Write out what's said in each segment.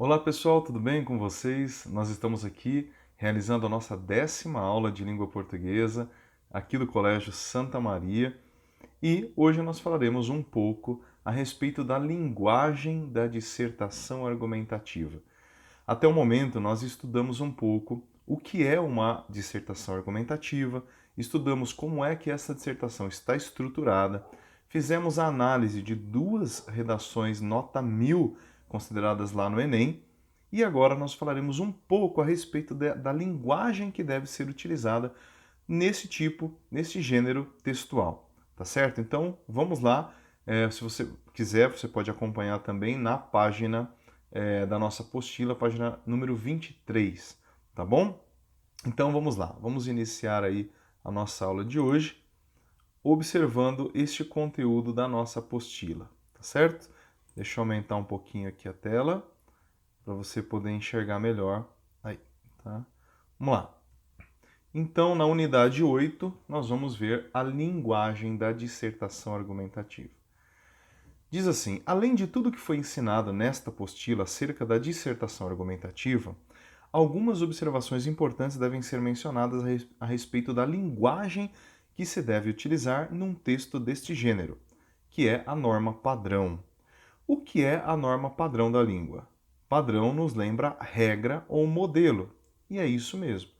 Olá pessoal, tudo bem com vocês? Nós estamos aqui realizando a nossa 10ª aula de língua portuguesa aqui do Colégio Santa Maria e hoje nós falaremos um pouco a respeito da linguagem da dissertação argumentativa. Até o momento nós estudamos um pouco o que é uma dissertação argumentativa, estudamos como é que essa dissertação está estruturada, fizemos a análise de duas redações nota 1000 consideradas lá no Enem, e agora nós falaremos um pouco a respeito da linguagem que deve ser utilizada nesse gênero textual, tá certo? Então, vamos lá. Se você quiser, você pode acompanhar também na página da nossa apostila, página número 23, tá bom? Então, vamos lá. Vamos iniciar aí a nossa aula de hoje observando este conteúdo da nossa apostila, tá certo? Deixa eu aumentar um pouquinho aqui a tela para você poder enxergar melhor. Aí, tá? Vamos lá. Então, na unidade 8, nós vamos ver a linguagem da dissertação argumentativa. Diz assim: além de tudo que foi ensinado nesta apostila acerca da dissertação argumentativa, algumas observações importantes devem ser mencionadas a respeito da linguagem que se deve utilizar num texto deste gênero, que é a norma padrão. O que é a norma padrão da língua? Padrão nos lembra regra ou modelo, e é isso mesmo.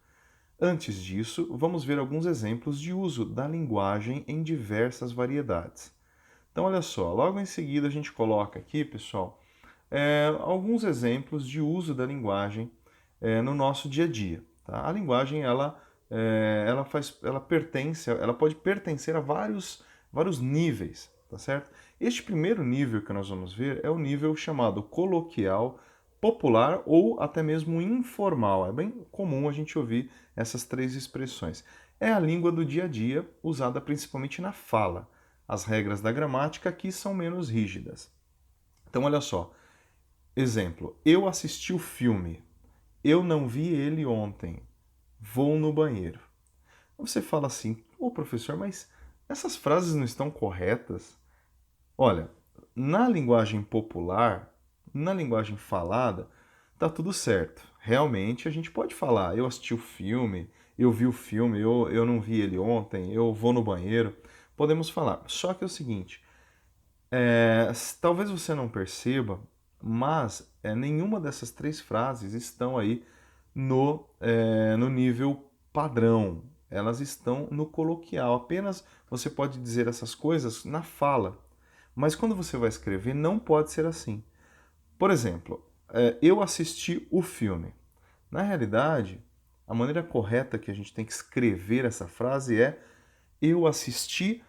Antes disso, vamos ver alguns exemplos de uso da linguagem em diversas variedades. Então, olha só, logo em seguida a gente coloca aqui, pessoal, alguns exemplos de uso da linguagem no nosso dia a dia. Tá? A linguagem, ela pode pertencer a vários níveis, tá certo? Este primeiro nível que nós vamos ver é o nível chamado coloquial, popular ou até mesmo informal. É bem comum a gente ouvir essas três expressões. É a língua do dia a dia, usada principalmente na fala. As regras da gramática aqui são menos rígidas. Então, olha só. Exemplo: eu assisti o filme. Eu não vi ele ontem. Vou no banheiro. Você fala assim: ô professor, mas essas frases não estão corretas? Olha, na linguagem popular, na linguagem falada, tá tudo certo. Realmente a gente pode falar: eu assisti o filme, eu vi o filme, eu não vi ele ontem, eu vou no banheiro. Podemos falar. Só que é o seguinte: talvez você não perceba, mas nenhuma dessas três frases estão aí no nível padrão. Elas estão no coloquial. Apenas você pode dizer essas coisas na fala. Mas quando você vai escrever, não pode ser assim. Por exemplo, eu assisti o filme. Na realidade, a maneira correta que a gente tem que escrever essa frase é: eu assisti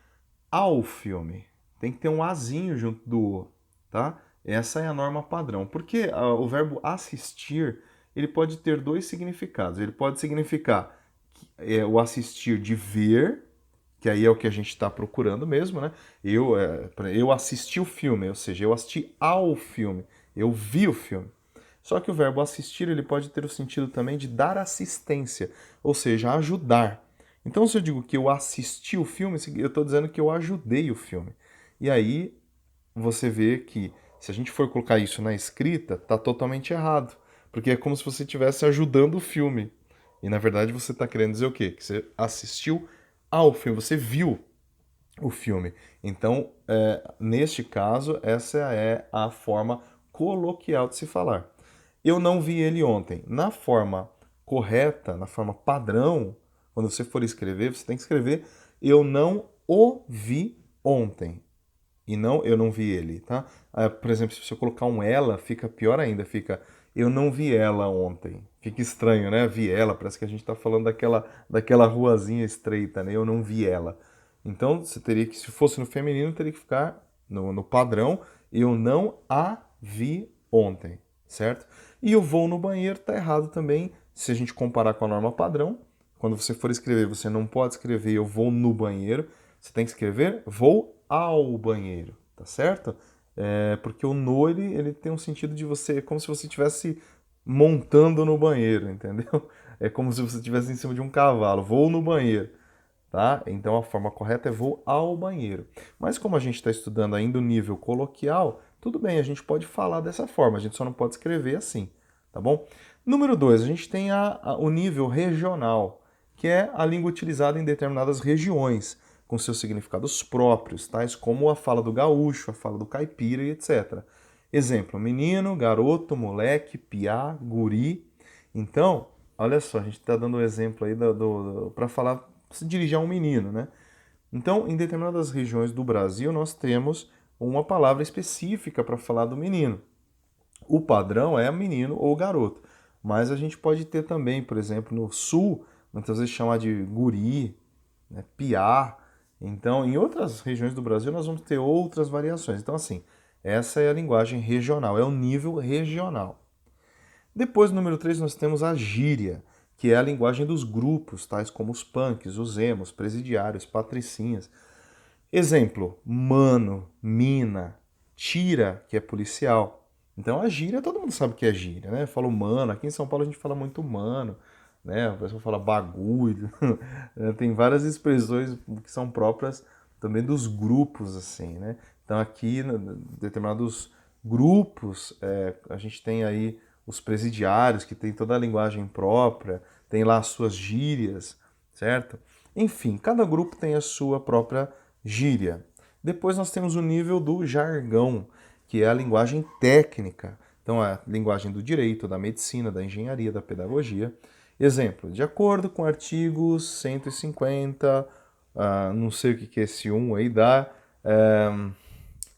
ao filme. Tem que ter um azinho junto do o, tá? Essa é a norma padrão. Porque o verbo assistir, ele pode ter dois significados. Ele pode significar o assistir de ver, que aí é o que a gente está procurando mesmo, né? Eu assisti o filme, ou seja, eu assisti ao filme, eu vi o filme. Só que o verbo assistir ele pode ter o sentido também de dar assistência, ou seja, ajudar. Então, se eu digo que eu assisti o filme, eu estou dizendo que eu ajudei o filme. E aí você vê que se a gente for colocar isso na escrita, está totalmente errado, porque é como se você estivesse ajudando o filme. E na verdade você está querendo dizer o quê? Que você assistiu ao filme, você viu o filme. Então, neste caso, essa é a forma coloquial de se falar. Eu não vi ele ontem. Na forma correta, na forma padrão, quando você for escrever, você tem que escrever: eu não o vi ontem. E não, eu não vi ele, tá? Por exemplo, se você colocar um ela, fica pior ainda. Fica: eu não vi ela ontem. Fica estranho, né? Vi ela, parece que a gente tá falando daquela ruazinha estreita, né? Eu não vi ela. Então, você teria que, se fosse no feminino, teria que ficar no padrão: eu não a vi ontem, certo? E o vou no banheiro tá errado também, se a gente comparar com a norma padrão. Quando você for escrever, você não pode escrever eu vou no banheiro, você tem que escrever vou ao banheiro, tá certo? Porque o no ele tem um sentido de você, é como se você estivesse montando no banheiro, entendeu? É como se você estivesse em cima de um cavalo, vou no banheiro, tá? Então a forma correta é vou ao banheiro. Mas como a gente está estudando ainda o nível coloquial, tudo bem, a gente pode falar dessa forma, a gente só não pode escrever assim, tá bom? Número 2, a gente tem o nível regional, que é a língua utilizada em determinadas regiões, com seus significados próprios, tais como a fala do gaúcho, a fala do caipira e etc. Exemplo, menino, garoto, moleque, piá, guri. Então, olha só, a gente está dando o exemplo aí para falar, se dirigir a um menino, né? Então, em determinadas regiões do Brasil, nós temos uma palavra específica para falar do menino. O padrão é menino ou garoto, mas a gente pode ter também, por exemplo, no sul, muitas vezes chamar de guri, né, piá. Então, em outras regiões do Brasil, nós vamos ter outras variações. Então, assim, essa é a linguagem regional, é o nível regional. Depois, no número 3, nós temos a gíria, que é a linguagem dos grupos, tais como os punks, os emos, presidiários, patricinhas. Exemplo, mano, mina, tira, que é policial. Então a gíria, todo mundo sabe o que é gíria, né? Fala mano, aqui em São Paulo a gente fala muito mano, né? O pessoal fala bagulho. Tem várias expressões que são próprias também dos grupos, assim, né? Então aqui, determinados grupos, a gente tem aí os presidiários, que tem toda a linguagem própria, tem lá as suas gírias, certo? Enfim, cada grupo tem a sua própria gíria. Depois nós temos o nível do jargão, que é a linguagem técnica. Então, a linguagem do direito, da medicina, da engenharia, da pedagogia. Exemplo, de acordo com o artigo 150, não sei o que é esse 1 aí, da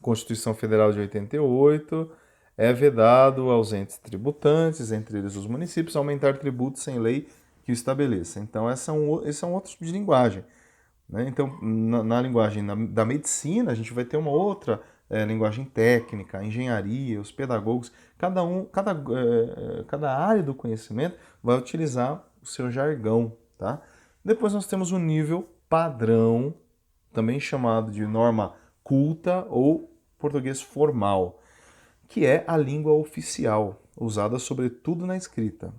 Constituição Federal de 88, é vedado aos entes tributantes, entre eles os municípios, aumentar tributos sem lei que o estabeleça. Então, esse é um outro tipo de linguagem. Né? Então, na linguagem da medicina, a gente vai ter uma outra linguagem técnica, a engenharia, os pedagogos, cada área do conhecimento vai utilizar o seu jargão. Tá? Depois nós temos o nível padrão, também chamado de norma culta ou português formal, que é a língua oficial, usada sobretudo na escrita.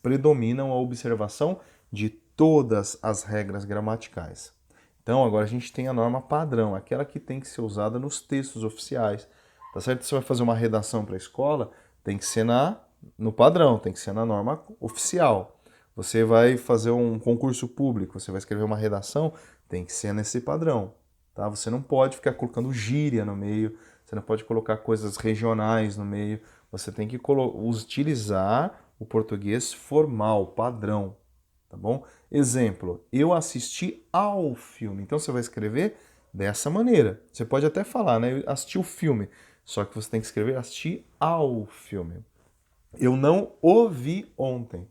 Predominam a observação de todas as regras gramaticais. Então, agora a gente tem a norma padrão, aquela que tem que ser usada nos textos oficiais. Tá certo? Você vai fazer uma redação para a escola, tem que ser no padrão, tem que ser na norma oficial. Você vai fazer um concurso público, você vai escrever uma redação, tem que ser nesse padrão. Tá? Você não pode ficar colocando gíria no meio, você não pode colocar coisas regionais no meio, você tem que utilizar o português formal, padrão. Tá bom? Exemplo, eu assisti ao filme. Então você vai escrever dessa maneira. Você pode até falar, né? Eu assisti o filme. Só que você tem que escrever assisti ao filme. Eu não o vi ontem.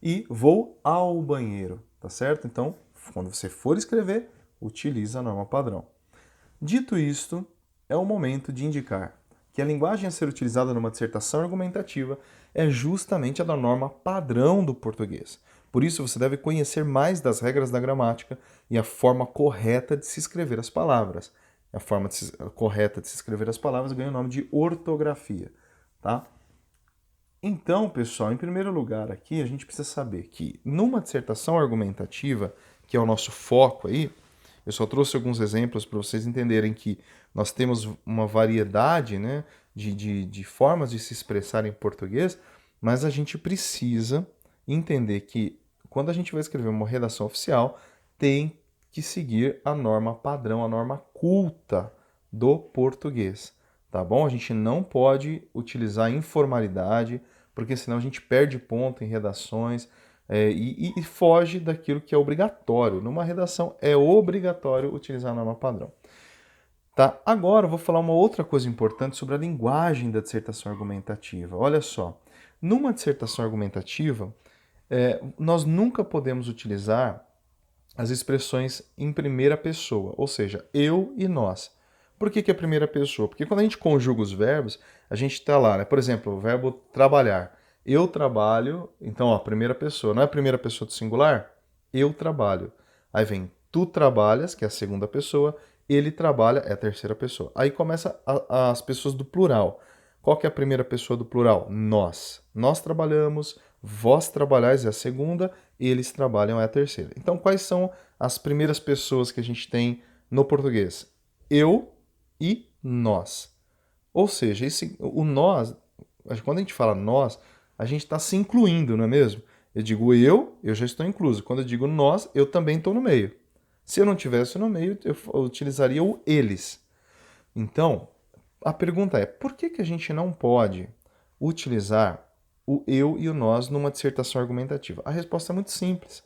E vou ao banheiro, tá certo? Então, quando você for escrever, utiliza a norma padrão. Dito isto, é o momento de indicar que a linguagem a ser utilizada numa dissertação argumentativa é justamente a da norma padrão do português. Por isso, você deve conhecer mais das regras da gramática e a forma correta de se escrever as palavras. A forma correta de se escrever as palavras ganha o nome de ortografia, tá? Então, pessoal, em primeiro lugar aqui, a gente precisa saber que numa dissertação argumentativa, que é o nosso foco aí, eu só trouxe alguns exemplos para vocês entenderem que nós temos uma variedade, né, de formas de se expressar em português, mas a gente precisa entender que quando a gente vai escrever uma redação oficial, tem que seguir a norma padrão, a norma culta do português, tá bom? A gente não pode utilizar informalidade, porque senão a gente perde ponto em redações e foge daquilo que é obrigatório. Numa redação é obrigatório utilizar a norma padrão. Tá? Agora eu vou falar uma outra coisa importante sobre a linguagem da dissertação argumentativa. Olha só, numa dissertação argumentativa, nós nunca podemos utilizar as expressões em primeira pessoa, ou seja, eu e nós. Por que é primeira pessoa? Porque quando a gente conjuga os verbos, a gente está lá, né? Por exemplo, o verbo trabalhar. Eu trabalho, então, ó, primeira pessoa. Não é a primeira pessoa do singular? Eu trabalho. Aí vem tu trabalhas, que é a segunda pessoa, ele trabalha, é a terceira pessoa. Aí começa as pessoas do plural. Qual que é a primeira pessoa do plural? Nós. Nós trabalhamos, vós trabalhais é a segunda, eles trabalham é a terceira. Então, quais são as primeiras pessoas que a gente tem no português? Eu e nós. Ou seja, o nós, quando a gente fala nós, a gente está se incluindo, não é mesmo? Eu digo eu já estou incluso. Quando eu digo nós, eu também estou no meio. Se eu não tivesse no meio, eu utilizaria o eles. Então, a pergunta é: por que que a gente não pode utilizar o eu e o nós numa dissertação argumentativa? A resposta é muito simples.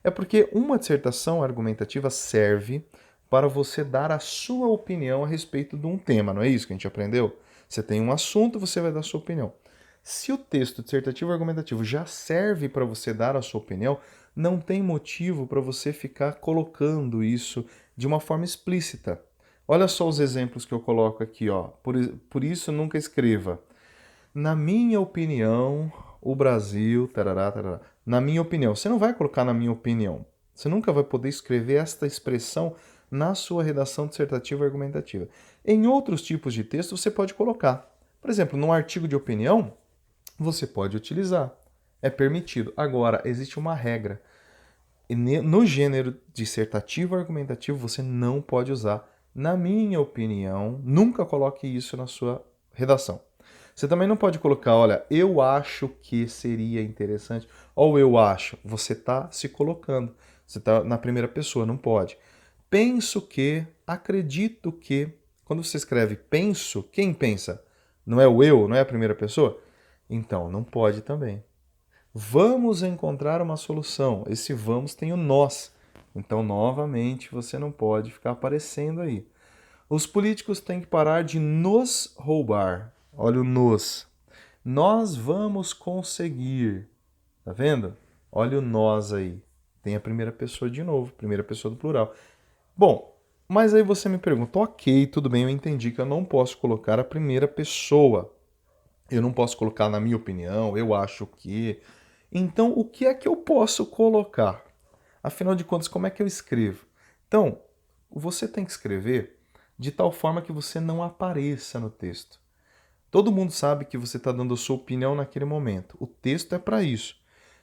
É porque uma dissertação argumentativa serve para você dar a sua opinião a respeito de um tema, não é isso que a gente aprendeu? Você tem um assunto, você vai dar a sua opinião. Se o texto dissertativo argumentativo já serve para você dar a sua opinião, não tem motivo para você ficar colocando isso de uma forma explícita. Olha só os exemplos que eu coloco aqui, ó. Por isso nunca escreva. Na minha opinião, o Brasil, tarará, tarará. Na minha opinião, você não vai colocar na minha opinião. Você nunca vai poder escrever esta expressão na sua redação dissertativa argumentativa. Em outros tipos de texto você pode colocar. Por exemplo, num artigo de opinião, você pode utilizar. É permitido. Agora, existe uma regra. No gênero dissertativo argumentativo, você não pode usar. Na minha opinião, nunca coloque isso na sua redação. Você também não pode colocar, olha, eu acho que seria interessante, ou eu acho. Você está se colocando. Você está na primeira pessoa, não pode. Penso que, acredito que. Quando você escreve penso, quem pensa? Não é o eu, não é a primeira pessoa? Então, não pode também. Vamos encontrar uma solução. Esse vamos tem o nós. Então, novamente, você não pode ficar aparecendo aí. Os políticos têm que parar de nos roubar. Olha o nos. Nós vamos conseguir. Tá vendo? Olha o nós aí. Tem a primeira pessoa de novo, primeira pessoa do plural. Bom, mas aí você me pergunta, ok, tudo bem, eu entendi que eu não posso colocar a primeira pessoa. Eu não posso colocar na minha opinião, eu acho que. Então, o que é que eu posso colocar? Afinal de contas, como é que eu escrevo? Então, você tem que escrever de tal forma que você não apareça no texto. Todo mundo sabe que você está dando a sua opinião naquele momento. O texto é para isso.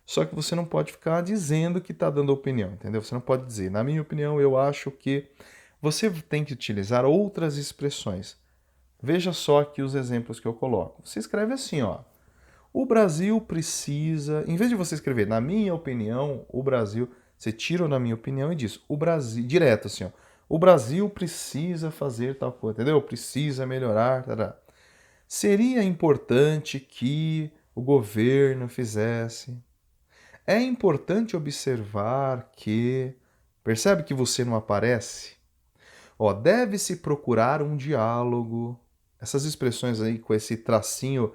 Só que você não pode ficar dizendo que está dando opinião, entendeu? Você não pode dizer, na minha opinião, eu acho que. Você tem que utilizar outras expressões. Veja só aqui os exemplos que eu coloco. Você escreve assim, ó. O Brasil precisa, em vez de você escrever, na minha opinião, o Brasil, você tira o na minha opinião e diz, o Brasil, direto assim, ó. O Brasil precisa fazer tal coisa, entendeu? Precisa melhorar, tará. Seria importante que o governo fizesse. É importante observar que, percebe que você não aparece? Ó, deve-se procurar um diálogo. Essas expressões aí com esse tracinho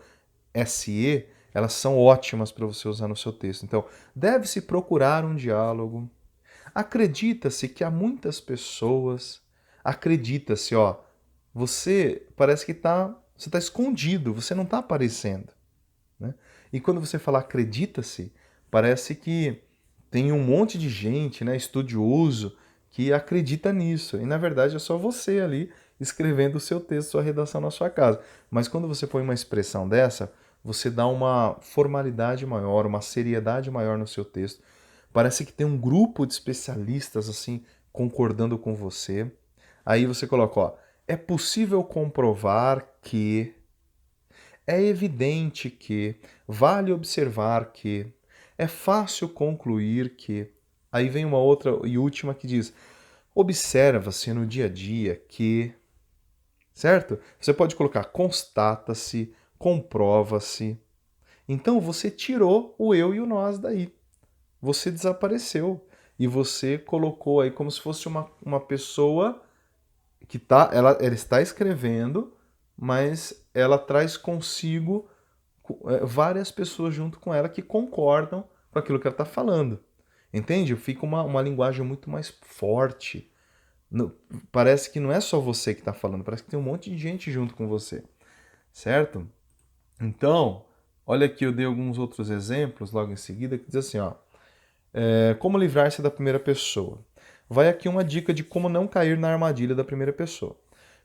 SE, elas são ótimas para você usar no seu texto. Então, deve-se procurar um diálogo. Acredita-se que há muitas pessoas. Acredita-se, ó. Você parece que você está escondido, você não está aparecendo. Né? E quando você fala acredita-se, parece que tem um monte de gente, né, estudioso, que acredita nisso. E na verdade é só você ali escrevendo o seu texto, sua redação na sua casa. Mas quando você põe uma expressão dessa, você dá uma formalidade maior, uma seriedade maior no seu texto. Parece que tem um grupo de especialistas assim concordando com você. Aí você coloca, ó, é possível comprovar que, é evidente que, vale observar que, é fácil concluir que. Aí vem uma outra e última que diz: observa-se no dia a dia que. Certo? Você pode colocar constata-se, comprova-se. Então você tirou o eu e o nós daí. Você desapareceu. E você colocou aí como se fosse uma pessoa que ela está escrevendo, mas ela traz consigo várias pessoas junto com ela que concordam com aquilo que ela está falando. Entende? Fica uma linguagem muito mais forte. Parece que não é só você que está falando, parece que tem um monte de gente junto com você. Certo? Então, olha aqui, eu dei alguns outros exemplos logo em seguida que diz assim, ó. Como livrar-se da primeira pessoa? Vai aqui uma dica de como não cair na armadilha da primeira pessoa.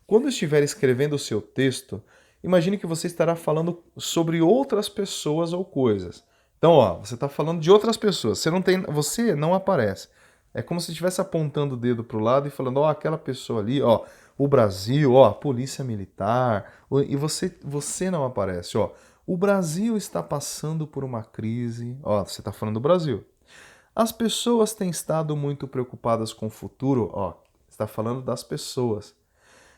Quando estiver escrevendo o seu texto, imagine que você estará falando sobre outras pessoas ou coisas. Então, ó, você está falando de outras pessoas. Você não aparece. É como se estivesse apontando o dedo para o lado e falando, ó, aquela pessoa ali, ó, O Brasil, ó, a polícia militar, e você não aparece, ó. O Brasil está passando por uma crise, ó, você está falando do Brasil. As pessoas têm estado muito preocupadas com o futuro, ó, você está falando das pessoas.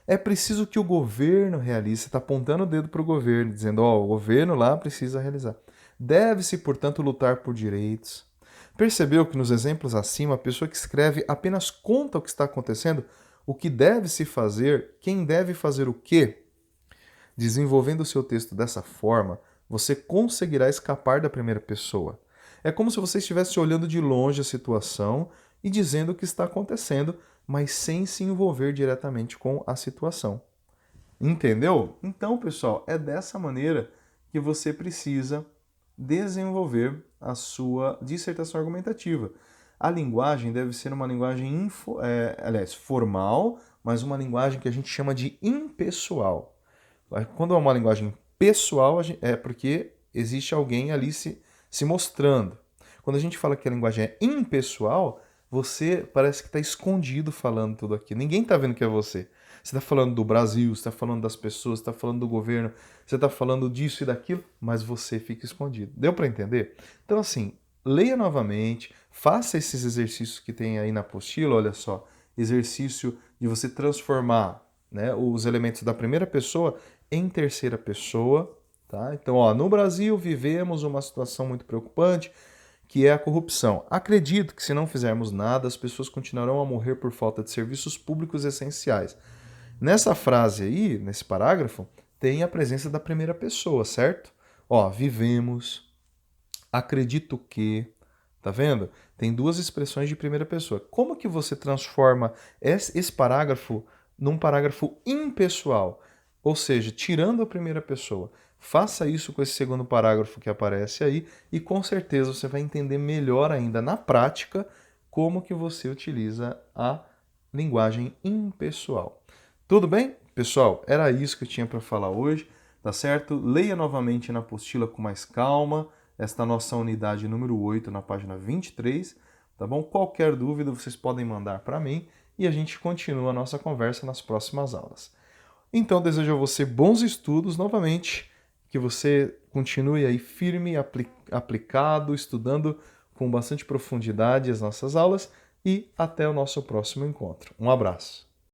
É preciso que o governo realize, você está apontando o dedo para o governo, dizendo, ó, o governo lá precisa realizar. Deve-se, portanto, lutar por direitos. Percebeu que nos exemplos acima, a pessoa que escreve apenas conta o que está acontecendo, o que deve se fazer, quem deve fazer o quê? Desenvolvendo o seu texto dessa forma, você conseguirá escapar da primeira pessoa. É como se você estivesse olhando de longe a situação e dizendo o que está acontecendo, mas sem se envolver diretamente com a situação. Entendeu? Então, pessoal, é dessa maneira que você precisa desenvolver a sua dissertação argumentativa. A linguagem deve ser uma linguagem formal, mas uma linguagem que a gente chama de impessoal. Quando é uma linguagem pessoal, é porque existe alguém ali se mostrando. Quando a gente fala que a linguagem é impessoal, você parece que está escondido falando tudo aqui. Ninguém está vendo que é você. Você está falando do Brasil, você está falando das pessoas, você está falando do governo, você está falando disso e daquilo, mas você fica escondido. Deu para entender? Então, assim, leia novamente, faça esses exercícios que tem aí na apostila, olha só. Exercício de você transformar, né, os elementos da primeira pessoa em terceira pessoa. Tá? Então, ó, no Brasil vivemos uma situação muito preocupante, que é a corrupção. Acredito que se não fizermos nada, as pessoas continuarão a morrer por falta de serviços públicos essenciais. Nessa frase aí, nesse parágrafo, tem a presença da primeira pessoa, certo? Ó, vivemos, acredito que, tá vendo? Tem duas expressões de primeira pessoa. Como que você transforma esse parágrafo num parágrafo impessoal? Ou seja, tirando a primeira pessoa. Faça isso com esse segundo parágrafo que aparece aí e com certeza você vai entender melhor ainda na prática como que você utiliza a linguagem impessoal. Tudo bem? Pessoal, era isso que eu tinha para falar hoje, tá certo? Leia novamente na apostila com mais calma, esta nossa unidade número 8 na página 23, tá bom? Qualquer dúvida vocês podem mandar para mim e a gente continua a nossa conversa nas próximas aulas. Então, desejo a você bons estudos novamente, que você continue aí firme, aplicado, estudando com bastante profundidade as nossas aulas e até o nosso próximo encontro. Um abraço.